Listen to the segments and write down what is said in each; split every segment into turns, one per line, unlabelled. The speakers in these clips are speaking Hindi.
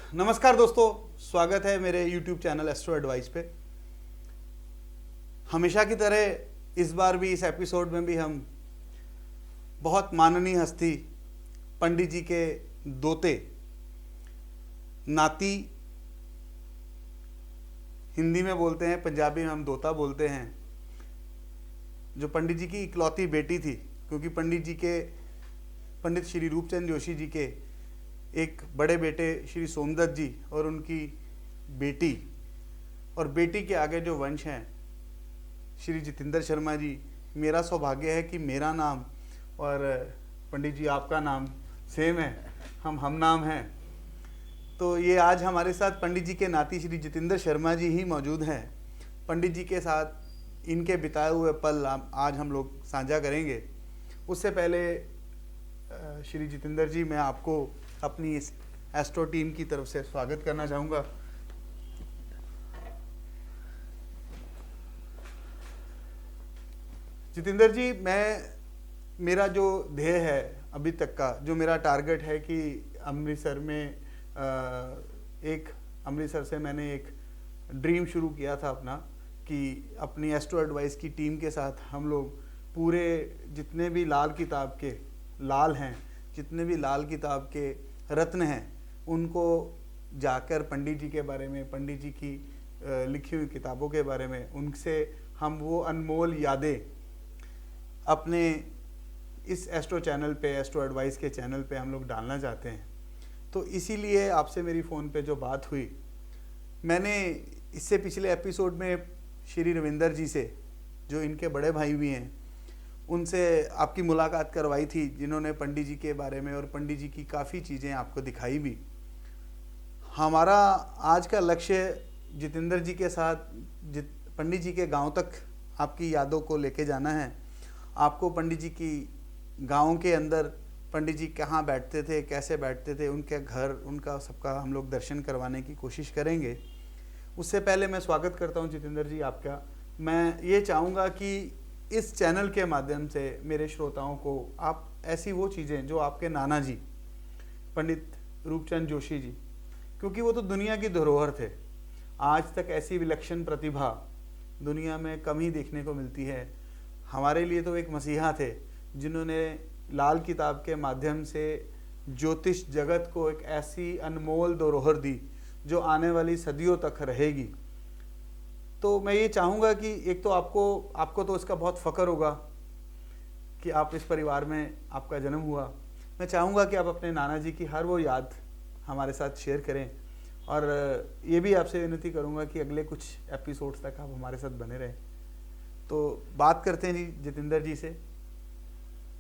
नमस्कार दोस्तों, स्वागत है मेरे YouTube चैनल एस्ट्रो एडवाइस पे। हमेशा की तरह इस बार भी, इस एपिसोड में भी हम बहुत माननीय हस्ती पंडित जी के दोते, नाती हिंदी में बोलते हैं, पंजाबी में हम दोता बोलते हैं, जो पंडित जी की इकलौती बेटी थी। क्योंकि पंडित श्री रूपचंद जोशी जी के एक बड़े बेटे श्री सोमदत्त जी और उनकी बेटी, और बेटी के आगे जो वंश हैं श्री जितेंद्र शर्मा जी, मेरा सौभाग्य है कि मेरा नाम और पंडित जी आपका नाम सेम है, हम नाम हैं। तो ये आज हमारे साथ पंडित जी के नाती श्री जितेंद्र शर्मा जी ही मौजूद हैं। पंडित जी के साथ इनके बिताए हुए पल आज हम लोग साझा करेंगे। उससे पहले श्री जितेंद्र जी, मैं आपको अपनी इस एस्ट्रो टीम की तरफ से स्वागत करना चाहूँगा। जितेंद्र जी, मेरा जो ध्येय है अभी तक का, जो मेरा टारगेट है कि अमृतसर से मैंने एक ड्रीम शुरू किया था अपना, कि अपनी एस्ट्रो एडवाइस की टीम के साथ हम लोग पूरे जितने भी लाल किताब के लाल हैं, जितने भी लाल किताब के रत्न हैं, उनको जाकर पंडित जी के बारे में, पंडित जी की लिखी हुई किताबों के बारे में, उनसे हम वो अनमोल यादें अपने इस एस्ट्रो चैनल पे, एस्ट्रो एडवाइस के चैनल पे हम लोग डालना चाहते हैं। तो इसीलिए आपसे मेरी फ़ोन पे जो बात हुई, मैंने इससे पिछले एपिसोड में श्री रविंदर जी से, जो इनके बड़े भाई भी हैं, उनसे आपकी मुलाकात करवाई थी, जिन्होंने पंडित जी के बारे में और पंडित जी की काफ़ी चीज़ें आपको दिखाई भी। हमारा आज का लक्ष्य जितेंद्र जी के साथ पंडित जी के गांव तक आपकी यादों को लेके जाना है। आपको पंडित जी की गांव के अंदर पंडित जी कहाँ बैठते थे, कैसे बैठते थे, उनके घर, उनका सबका हम लोग दर्शन करवाने की कोशिश करेंगे। उससे पहले मैं स्वागत करता हूँ जितेंद्र जी आपका। मैं ये चाहूँगा कि इस चैनल के माध्यम से मेरे श्रोताओं को आप ऐसी वो चीज़ें जो आपके नाना जी पंडित रूपचंद जोशी जी, क्योंकि वो तो दुनिया की धरोहर थे, आज तक ऐसी विलक्षण प्रतिभा दुनिया में कम ही देखने को मिलती है। हमारे लिए तो एक मसीहा थे, जिन्होंने लाल किताब के माध्यम से ज्योतिष जगत को एक ऐसी अनमोल धरोहर दी जो आने वाली सदियों तक रहेगी। तो मैं ये चाहूँगा कि एक तो आपको तो इसका बहुत फ़ख्र होगा कि आप इस परिवार में आपका जन्म हुआ। मैं चाहूँगा कि आप अपने नाना जी की हर वो याद हमारे साथ शेयर करें, और ये भी आपसे विनती करूँगा कि अगले कुछ एपिसोड्स तक आप हमारे साथ बने रहें। तो बात करते हैं जी जितेंद्र जी से।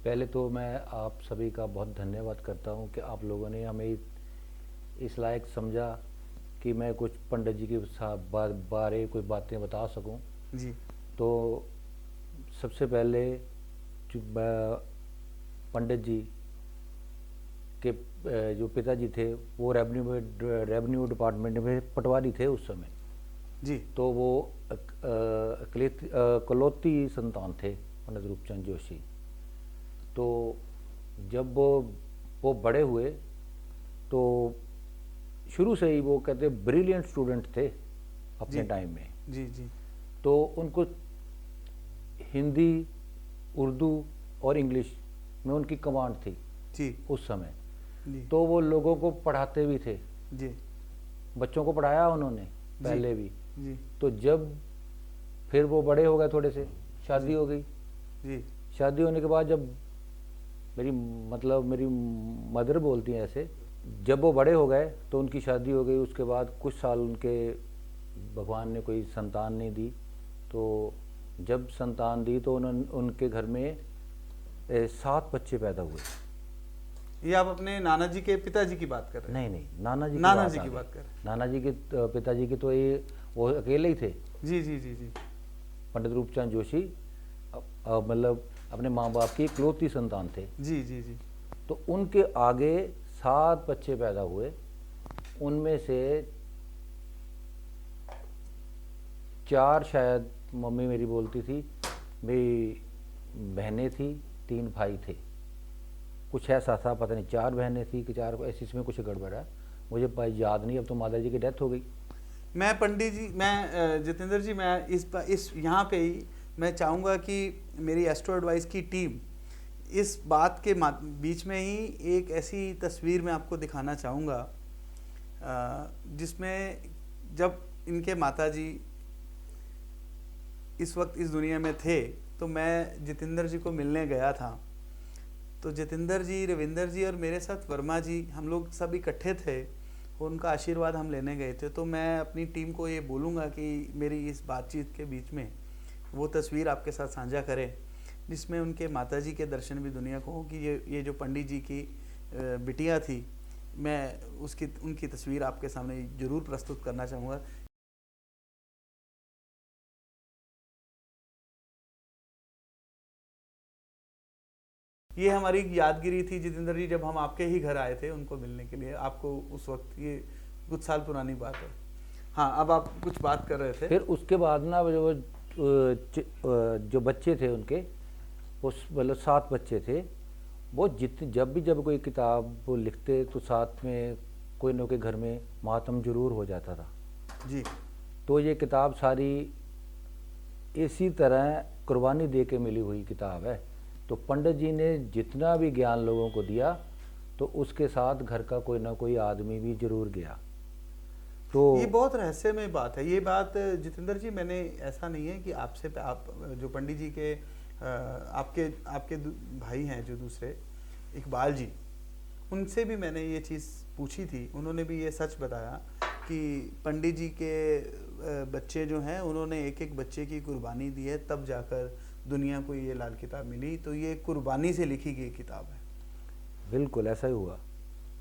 पहले तो मैं आप सभी का बहुत धन्यवाद करता हूँ कि आप लोगों ने हमें इस लायक समझा कि मैं कुछ पंडित जी के बारे कोई बातें बता सकूं
जी।
तो सबसे पहले पंडित जी के जो पिताजी थे वो रेवेन्यू डिपार्टमेंट में पटवारी थे उस समय
जी।
तो वो इकलौती संतान थे पंडित रूपचंद जोशी। तो जब वो बड़े हुए तो शुरू से ही वो कहते ब्रिलियंट स्टूडेंट थे अपने टाइम में।
जी जी।
तो उनको हिंदी, उर्दू और इंग्लिश में उनकी कमांड थी
जी
उस समय
जी।
तो वो लोगों को पढ़ाते भी थे
जी।
बच्चों को पढ़ाया उन्होंने पहले भी
जी।
तो जब फिर वो बड़े हो गए, थोड़े से शादी हो गई
जी।
शादी होने के बाद जब मेरी मदर बोलती हैं ऐसे, जब वो बड़े हो गए तो उनकी शादी हो गई। उसके बाद कुछ साल उनके भगवान ने कोई संतान नहीं दी। तो जब संतान दी तो उनके घर में 7 बच्चे पैदा हुए।
ये आप अपने नाना जी के पिताजी की बात कर रहे हैं?
नहीं, नाना जी की बात
कर रहे हैं।
नाना जी के पिताजी की तो ये वो अकेले ही थे।
जी जी जी जी।
पंडित रूपचंद जोशी मतलब अपने माँ बाप की इकलौती संतान थे।
जी जी जी।
तो उनके आगे 7 बच्चे पैदा हुए। उनमें से 4 शायद मम्मी मेरी बोलती थी, मेरी बहनें थी, 3 भाई थे, कुछ ऐसा था, पता नहीं 4 बहनें थी कि 4, ऐसी इसमें कुछ गड़बड़ है। मुझे याद नहीं, अब तो माता जी की डेथ हो गई।
मैं पंडित जी, मैं जितेंद्र जी, मैं इस यहाँ पे ही मैं चाहूँगा कि मेरी एस्ट्रो एडवाइस की टीम इस बात के बीच में ही एक ऐसी तस्वीर मैं आपको दिखाना चाहूँगा जिसमें जब इनके माताजी इस वक्त इस दुनिया में थे तो मैं जितेंद्र जी को मिलने गया था। तो जितेंद्र जी, रविंदर जी और मेरे साथ वर्मा जी, हम लोग सब इकट्ठे थे और उनका आशीर्वाद हम लेने गए थे। तो मैं अपनी टीम को ये बोलूँगा कि मेरी इस बातचीत के बीच में वो तस्वीर आपके साथ साझा करें जिसमें उनके माताजी के दर्शन भी दुनिया को हो कि ये जो पंडित जी की बिटिया थी, मैं उनकी तस्वीर आपके सामने ज़रूर प्रस्तुत करना चाहूँगा। ये हमारी यादगिरी थी जितेंद्र जी, जब हम आपके ही घर आए थे उनको मिलने के लिए। आपको उस वक्त, ये कुछ साल पुरानी बात है। हाँ, अब आप कुछ बात कर रहे थे।
फिर उसके बाद ना जो बच्चे थे उनके, उस मतलब 7 बच्चे थे, वो जब कोई किताब वो लिखते तो साथ में कोई न कोई घर में मातम जरूर हो जाता था
जी।
तो ये किताब सारी इसी तरह कुर्बानी दे के मिली हुई किताब है। तो पंडित जी ने जितना भी ज्ञान लोगों को दिया तो उसके साथ घर का कोई ना कोई आदमी भी जरूर गया। तो
ये बहुत रहस्यमय बात है। ये बात जितेंद्र जी, मैंने ऐसा नहीं है कि आपसे, आप जो पंडित जी के आपके भाई हैं जो दूसरे इकबाल जी, उनसे भी मैंने ये चीज़ पूछी थी। उन्होंने भी ये सच बताया कि पंडित जी के बच्चे जो हैं उन्होंने एक एक बच्चे की कुर्बानी दी है, तब जाकर दुनिया को ये लाल किताब मिली। तो ये कुर्बानी से लिखी गई किताब है।
बिल्कुल ऐसा ही हुआ।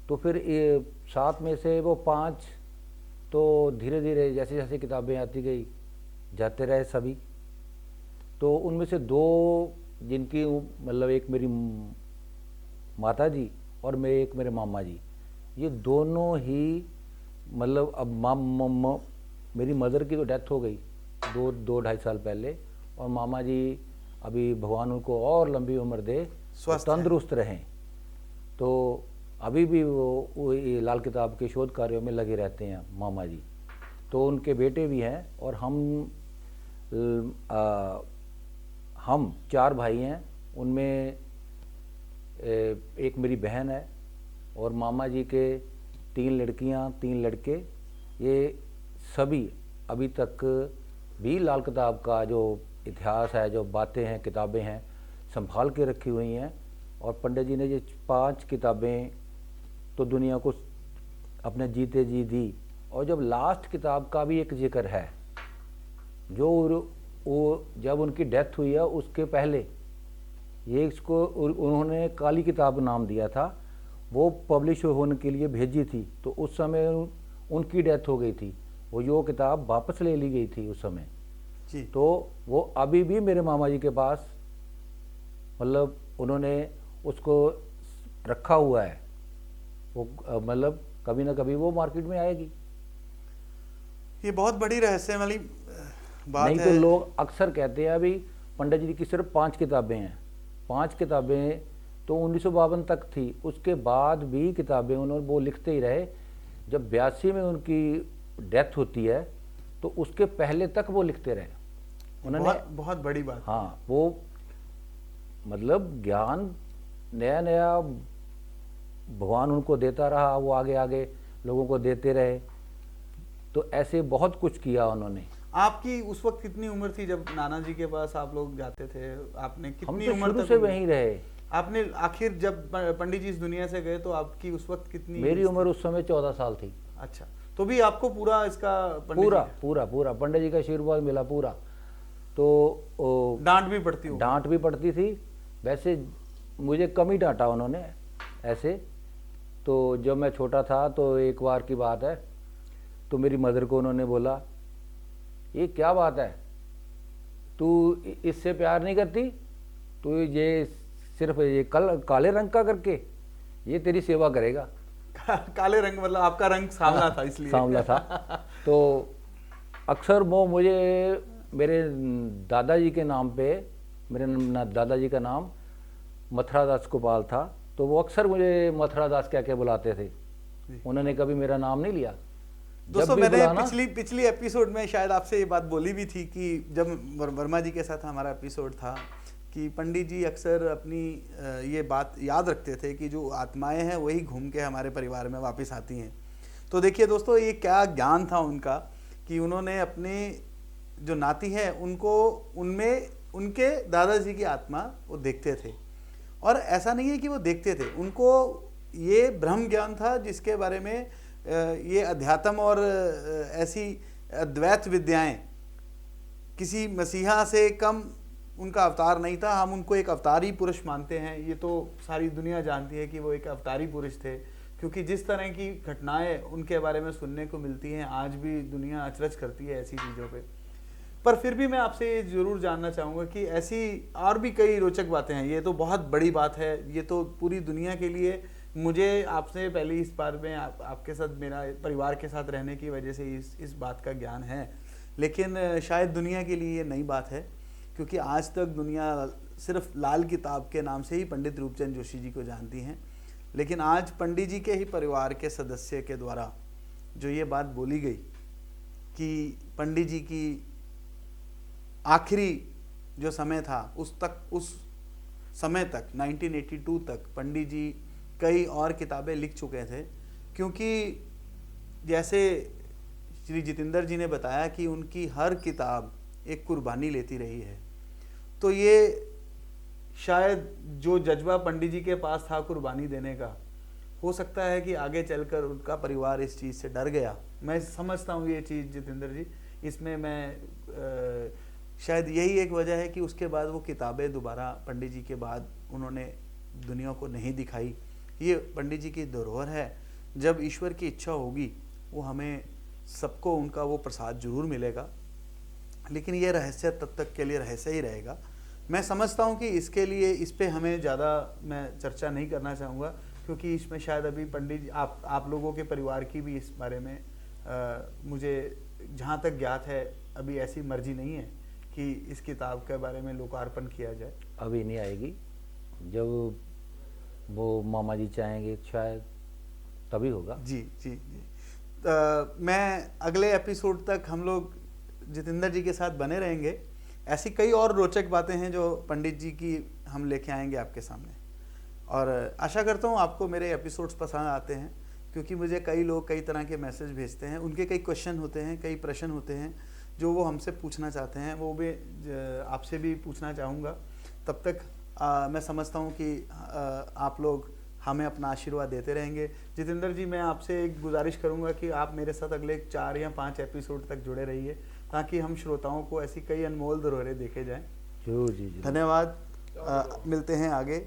तो फिर ये 7 में से वो 5 तो धीरे धीरे जैसे जैसे किताबें आती गई जाते रहे सभी। तो उनमें से 2 जिनकी मतलब एक मेरी माता जी और एक मेरे मामा जी, ये दोनों ही मतलब अब मेरी मदर की तो डेथ हो गई 2-2.5 साल पहले, और मामा जी अभी भगवान उनको और लंबी उम्र दे, तंदुरुस्त रहें। तो अभी भी वो ये लाल किताब के शोध कार्यों में लगे रहते हैं मामा जी। तो उनके बेटे भी हैं और हम 4 भाई हैं। उनमें एक मेरी बहन है और मामा जी के 3 लड़कियां 3 लड़के। ये सभी अभी तक भी लाल किताब का जो इतिहास है, जो बातें हैं, किताबें हैं, संभाल के रखी हुई हैं। और पंडित जी ने ये 5 किताबें तो दुनिया को अपने जीते जी दी। और जब लास्ट किताब का भी एक जिक्र है, जो वो जब उनकी डेथ हुई है उसके पहले, ये इसको उन्होंने काली किताब नाम दिया था, वो पब्लिश होने के लिए भेजी थी। तो उस समय उनकी डेथ हो गई थी, वो किताब वापस ले ली गई थी उस समय
जी।
तो वो अभी भी मेरे मामा जी के पास, मतलब उन्होंने उसको रखा हुआ है। वो मतलब कभी ना कभी वो मार्केट में आएगी।
ये बहुत बड़ी रहस्य वाली बात
नहीं
है।
तो लोग अक्सर कहते हैं अभी पंडित जी की सिर्फ 5 किताबें हैं। 5 किताबें तो 1952 तक थी, उसके बाद भी किताबें उन्होंने वो लिखते ही रहे। जब 82 में उनकी डेथ होती है तो उसके पहले तक वो लिखते रहे उन्होंने।
बहुत बड़ी बात।
हाँ, वो मतलब ज्ञान नया नया भगवान उनको देता रहा, वो आगे आगे लोगों को देते रहे। तो ऐसे बहुत कुछ किया उन्होंने।
आपकी उस वक्त कितनी उम्र थी जब नाना जी के पास आप लोग जाते थे? आपने
हम
कितनी
तो
उम्र
शुरू
तक
से वहीं रहे।
आपने आखिर जब पंडित जी इस दुनिया से गए तो आपकी उस वक्त कितनी?
मेरी उम्र उस समय 14 साल थी।
अच्छा, तो भी आपको पूरा इसका
पूरा पंडित जी का आशीर्वाद मिला पूरा। तो
डांट भी पड़ती हो?
डांट भी पड़ती थी, वैसे मुझे कम ही डांटा उन्होंने ऐसे। तो जब मैं छोटा था तो एक बार की बात है, तो मेरी मदर को उन्होंने बोला, ये क्या बात है, तू इससे प्यार नहीं करती, तू ये सिर्फ ये काले रंग का करके ये तेरी सेवा करेगा।
काले रंग मतलब आपका रंग सांवला था इसलिए?
सांवला था। तो अक्सर वो मुझे मेरे दादाजी के नाम पे, मेरे दादाजी का नाम मथुरा दास गोपाल था, तो वो अक्सर मुझे मथुरा दास कह के बुलाते थे।
जी।
उन्होंने कभी मेरा नाम नहीं लिया।
दोस्तों
भी
मैंने
बुलाना,
पिछली एपिसोड में शायद आपसे ये बात बोली भी थी कि जब वर्मा जी के साथ हमारा एपिसोड था कि पंडित जी अक्सर अपनी ये बात याद रखते थे कि जो आत्माएं हैं वही घूम के हमारे परिवार में वापस आती हैं। तो देखिए दोस्तों, ये क्या ज्ञान था उनका कि उन्होंने अपने जो नाती है उनको, उनमें उनके दादाजी की आत्मा वो देखते थे। और ऐसा नहीं है कि वो देखते थे, उनको ये ब्रह्म ज्ञान था जिसके बारे में ये अध्यात्म और ऐसी अद्वैत विद्याएं किसी मसीहा से कम उनका अवतार नहीं था। हम उनको एक अवतारी पुरुष मानते हैं, ये तो सारी दुनिया जानती है कि वो एक अवतारी पुरुष थे, क्योंकि जिस तरह की घटनाएं उनके बारे में सुनने को मिलती हैं आज भी दुनिया अचरज करती है ऐसी चीज़ों पे। पर फिर भी मैं आपसे ये ज़रूर जानना चाहूँगा कि ऐसी और भी कई रोचक बातें हैं, ये तो बहुत बड़ी बात है, ये तो पूरी दुनिया के लिए, मुझे आपसे पहले इस बार में आपके साथ, मेरा परिवार के साथ रहने की वजह से इस बात का ज्ञान है, लेकिन शायद दुनिया के लिए ये नई बात है, क्योंकि आज तक दुनिया सिर्फ लाल किताब के नाम से ही पंडित रूपचंद जोशी जी को जानती हैं। लेकिन आज पंडित जी के ही परिवार के सदस्य के द्वारा जो ये बात बोली गई कि पंडित जी की आखिरी जो समय था उस समय तक 1982 तक पंडित जी कई और किताबें लिख चुके थे, क्योंकि जैसे श्री जितेंद्र जी ने बताया कि उनकी हर किताब एक कुर्बानी लेती रही है। तो ये शायद जो जज्बा पंडित जी के पास था कुर्बानी देने का, हो सकता है कि आगे चलकर उनका परिवार इस चीज़ से डर गया। मैं समझता हूँ ये चीज़ जितेंद्र जी, इसमें मैं शायद यही एक वजह है कि उसके बाद वो किताबें दोबारा पंडित जी के बाद उन्होंने दुनिया को नहीं दिखाई। ये पंडित जी की धरोहर है, जब ईश्वर की इच्छा होगी वो हमें सबको उनका वो प्रसाद जरूर मिलेगा, लेकिन ये रहस्य तब तक के लिए रहस्य ही रहेगा। मैं समझता हूँ कि इसके लिए इस पे हमें ज़्यादा मैं चर्चा नहीं करना चाहूँगा, क्योंकि इसमें शायद अभी पंडित जी आप लोगों के परिवार की भी इस बारे में मुझे जहाँ तक ज्ञात है अभी ऐसी मर्जी नहीं है कि इस किताब के बारे में लोकार्पण किया जाए।
अभी नहीं आएगी, जब वो मामा जी चाहेंगे शायद तभी होगा।
जी जी जी। मैं अगले एपिसोड तक हम लोग जितेंद्र जी के साथ बने रहेंगे। ऐसी कई और रोचक बातें हैं जो पंडित जी की हम लेके आएंगे आपके सामने, और आशा करता हूँ आपको मेरे एपिसोड्स पसंद आते हैं, क्योंकि मुझे कई लोग कई तरह के मैसेज भेजते हैं, उनके कई क्वेश्चन होते हैं, कई प्रश्न होते हैं जो वो हमसे पूछना चाहते हैं, वो भी आपसे भी पूछना चाहूँगा। तब तक मैं समझता हूँ कि आप लोग हमें अपना आशीर्वाद देते रहेंगे। जितेंद्र जी, मैं आपसे एक गुजारिश करूँगा कि आप मेरे साथ अगले 4 या 5 एपिसोड तक जुड़े रहिए, ताकि हम श्रोताओं को ऐसी कई अनमोल धरोहरें देखे जाएं।
जरूर जी,
धन्यवाद। मिलते हैं आगे।